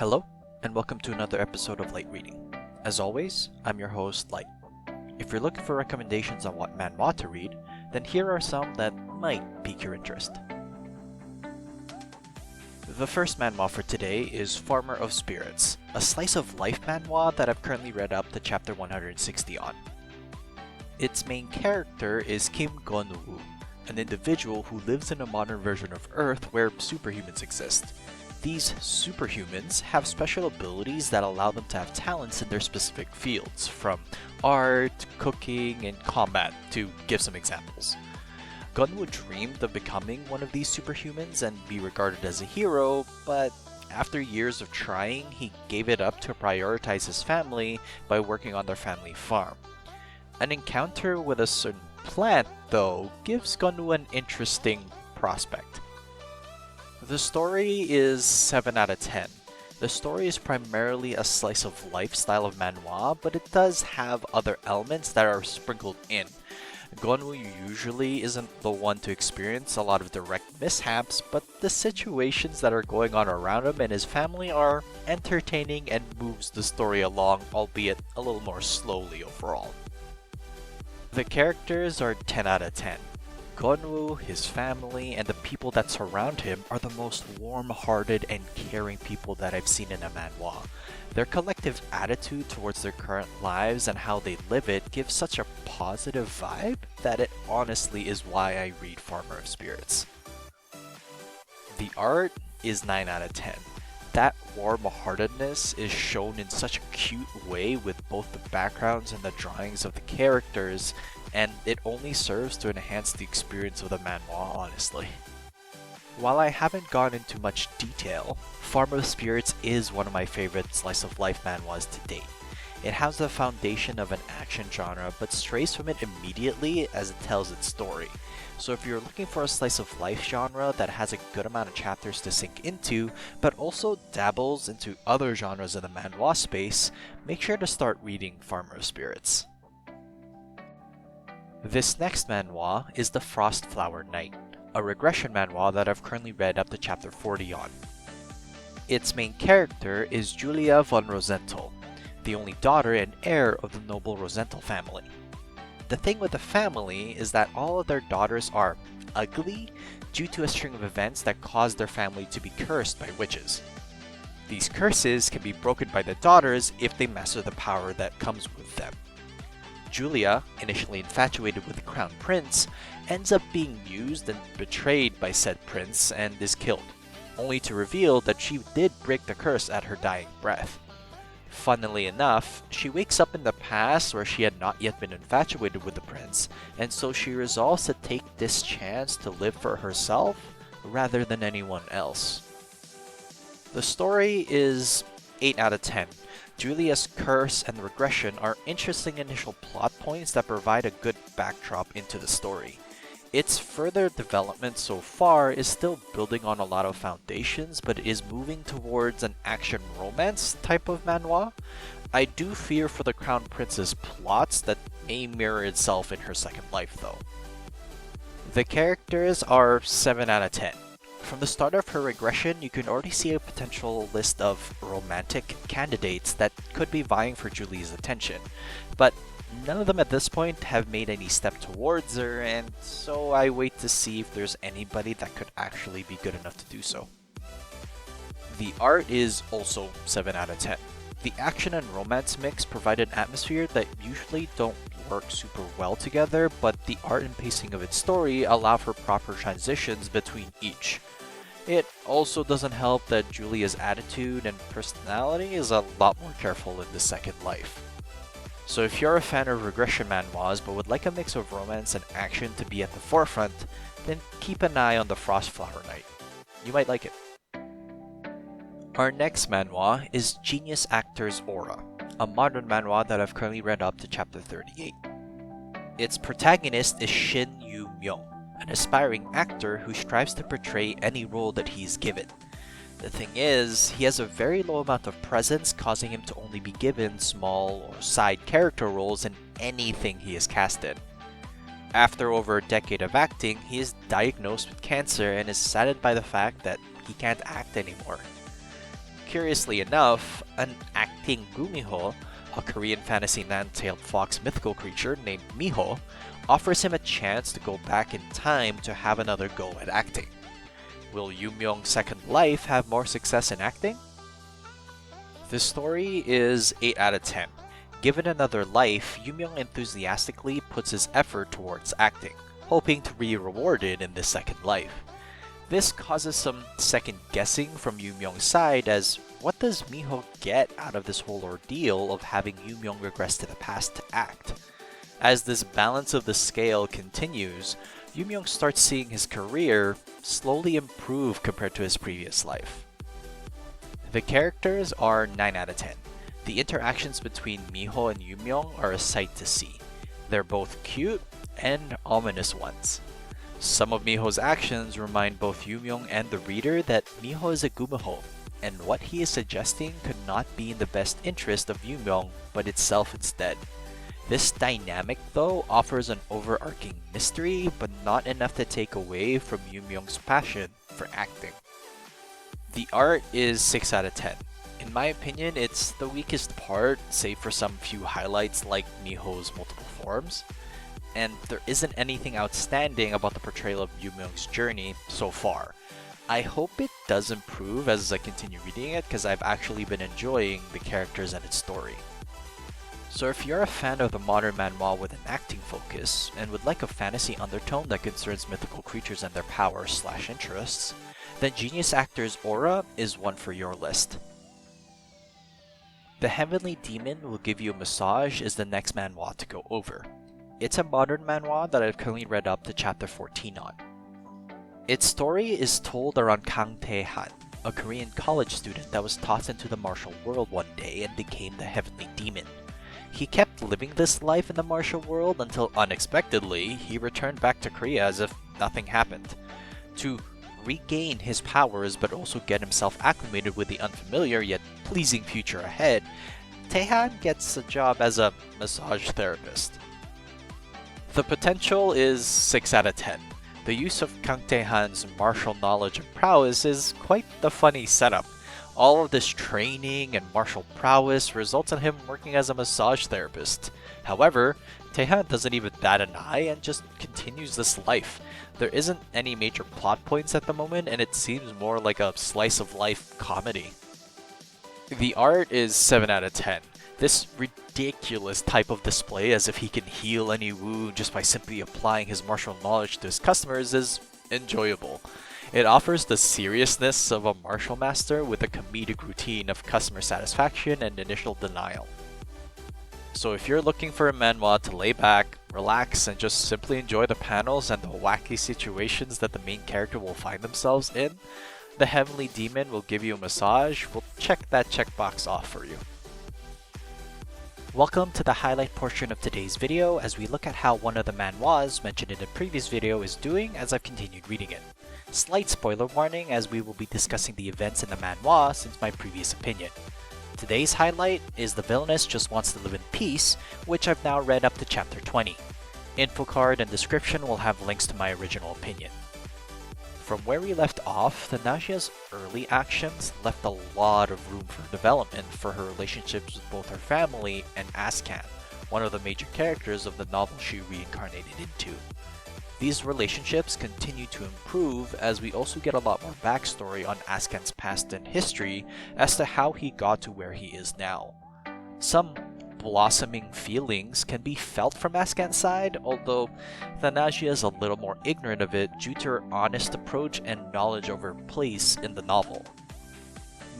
Hello, and welcome to another episode of Light Reading. As always, I'm your host, Light. If you're looking for recommendations on what manhwa to read, then here are some that might pique your interest. The first manhwa for today is Farmer of Spirits, a slice of life manhwa that I've currently read up to chapter 160 on. Its main character is Kim Gon-woo, an individual who lives in a modern version of Earth where superhumans exist. These superhumans have special abilities that allow them to have talents in their specific fields, from art, cooking, and combat, to give some examples. Gunwoo dreamed of becoming one of these superhumans and be regarded as a hero, but after years of trying, he gave it up to prioritize his family by working on their family farm. An encounter with a certain plant, though, gives Gunwoo an interesting prospect. The story is 7 out of 10. The story is primarily a slice of life style of manhwa, but it does have other elements that are sprinkled in. Gonwoo usually isn't the one to experience a lot of direct mishaps, but the situations that are going on around him and his family are entertaining and moves the story along, albeit a little more slowly overall. The characters are 10 out of 10. Gonwoo, his family, and the people that surround him are the most warm-hearted and caring people that I've seen in a manhwa. Their collective attitude towards their current lives and how they live it gives such a positive vibe that it honestly is why I read Farmer of Spirits. The art is 9 out of 10. That warm-heartedness is shown in such a cute way with both the backgrounds and the drawings of the characters, and it only serves to enhance the experience of the manhwa, honestly. While I haven't gone into much detail, Farmer of Spirits is one of my favorite slice of life manhwas to date. It has the foundation of an action genre, but strays from it immediately as it tells its story. So if you're looking for a slice of life genre that has a good amount of chapters to sink into, but also dabbles into other genres in the manhwa space, make sure to start reading Farmer of Spirits. This next manhwa is The Frost Flower Knight, a regression manhwa that I've currently read up to chapter 40 on. Its main character is Julia von Rosenthal, the only daughter and heir of the noble Rosenthal family. The thing with the family is that all of their daughters are ugly due to a string of events that caused their family to be cursed by witches. These curses can be broken by the daughters if they master the power that comes with them. Julia, initially infatuated with the crown prince, ends up being used and betrayed by said prince and is killed, only to reveal that she did break the curse at her dying breath. Funnily enough, she wakes up in the past where she had not yet been infatuated with the prince, and so she resolves to take this chance to live for herself rather than anyone else. The story is 8 out of 10. Julia's curse and regression are interesting initial plot points that provide a good backdrop into the story. Its further development so far is still building on a lot of foundations, but is moving towards an action romance type of manhwa. I do fear for the Crown Prince's plots that may mirror itself in her second life though. The characters are 7 out of 10. From the start of her regression, you can already see a potential list of romantic candidates that could be vying for Julie's attention, but none of them at this point have made any step towards her, and so I wait to see if there's anybody that could actually be good enough to do so. The art is also 7 out of 10. The action and romance mix provide an atmosphere that usually don't work super well together, but the art and pacing of its story allow for proper transitions between each. It also doesn't help that Julia's attitude and personality is a lot more careful in the second life. So if you're a fan of regression manhwas but would like a mix of romance and action to be at the forefront, then keep an eye on The Frost Flower Knight. You might like it. Our next manhwa is Genius Actor's Aura, a modern manhwa that I've currently read up to chapter 38. Its protagonist is Shin Yu-myung, an aspiring actor who strives to portray any role that he's given. The thing is, he has a very low amount of presence, causing him to only be given small or side character roles in anything he is cast in. After over a decade of acting, he is diagnosed with cancer and is saddened by the fact that he can't act anymore. Curiously enough, an acting Gumiho, a Korean fantasy nine-tailed fox mythical creature named Miho, offers him a chance to go back in time to have another go at acting. Will Yoomyong's second life have more success in acting? This story is 8 out of 10. Given another life, Yoomyong enthusiastically puts his effort towards acting, hoping to be rewarded in this second life. This causes some second guessing from Yoomyong's side, as what does Miho get out of this whole ordeal of having Yoomyong regress to the past to act? As this balance of the scale continues, Yoomyong starts seeing his career slowly improve compared to his previous life. The characters are 9 out of 10. The interactions between Miho and Yoomyong are a sight to see. They're both cute and ominous ones. Some of Miho's actions remind both Yoomyong and the reader that Miho is a Gumiho, and what he is suggesting could not be in the best interest of Yoomyong, but itself instead. This dynamic, though, offers an overarching mystery, but not enough to take away from Yoomyong's passion for acting. The art is 6 out of 10. In my opinion, it's the weakest part, save for some few highlights like Miho's multiple forms. And there isn't anything outstanding about the portrayal of Yoomyong's journey so far. I hope it does improve as I continue reading it, because I've actually been enjoying the characters and its story. So if you're a fan of the modern manhwa with an acting focus, and would like a fantasy undertone that concerns mythical creatures and their powers/interests, then Genius Actor's Aura is one for your list. The Heavenly Demon Will Give You a Massage is the next manhwa to go over. It's a modern manhwa that I've currently read up to chapter 14 on. Its story is told around Kang Tae-han, a Korean college student that was tossed into the martial world one day and became the Heavenly Demon. He kept living this life in the martial world until unexpectedly he returned back to Korea as if nothing happened. To regain his powers but also get himself acclimated with the unfamiliar yet pleasing future ahead, Tae-han gets a job as a massage therapist. The potential is 6 out of 10. The use of Kang Tae-han's martial knowledge and prowess is quite the funny setup. All of this training and martial prowess results in him working as a massage therapist. However, Tae-han doesn't even bat an eye and just continues this life. There isn't any major plot points at the moment, and it seems more like a slice of life comedy. The art is 7 out of 10. This ridiculous type of display as if he can heal any wound just by simply applying his martial knowledge to his customers is enjoyable. It offers the seriousness of a martial master with a comedic routine of customer satisfaction and initial denial. So if you're looking for a manhwa to lay back, relax, and just simply enjoy the panels and the wacky situations that the main character will find themselves in, The Heavenly Demon Will Give You a Massage will check that checkbox off for you. Welcome to the highlight portion of today's video as we look at how one of the manhwas mentioned in the previous video is doing as I've continued reading it. Slight spoiler warning as we will be discussing the events in the manhwa since my previous opinion. Today's highlight is The Villainess Just Wants to Live in Peace, which I've now read up to chapter 20. Info card and description will have links to my original opinion. From where we left off, Tanajia's early actions left a lot of room for development for her relationships with both her family and Askan, one of the major characters of the novel she reincarnated into. These relationships continue to improve as we also get a lot more backstory on Askan's past and history as to how he got to where he is now. Some blossoming feelings can be felt from Askan's side, although Thanajia is a little more ignorant of it due to her honest approach and knowledge of her place in the novel.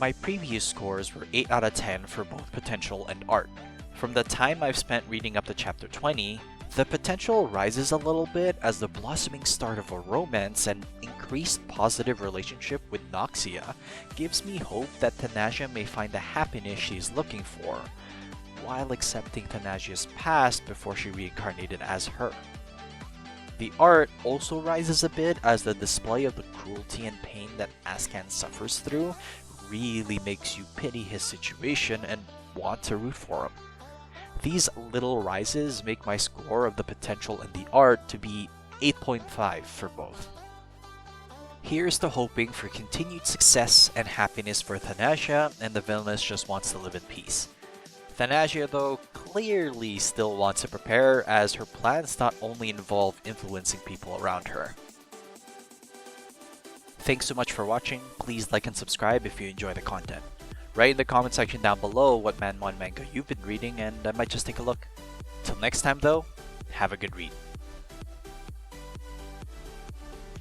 My previous scores were 8 out of 10 for both potential and art. From the time I've spent reading up to chapter 20, the potential rises a little bit as the blossoming start of a romance and increased positive relationship with Noxia gives me hope that Tanasia may find the happiness she is looking for, while accepting Tanajia's past before she reincarnated as her. The art also rises a bit as the display of the cruelty and pain that Askan suffers through really makes you pity his situation and want to root for him. These little rises make my score of the potential and the art to be 8.5 for both. Here's to hoping for continued success and happiness for Thanasia, and the Villainess just wants to live in peace. Thanasia, though, clearly still wants to prepare, as her plans not only involve influencing people around her. Thanks so much for watching. Please like and subscribe if you enjoy the content. Write in the comment section down below what Manhwa manga you've been reading, and I might just take a look. Till next time though, have a good read.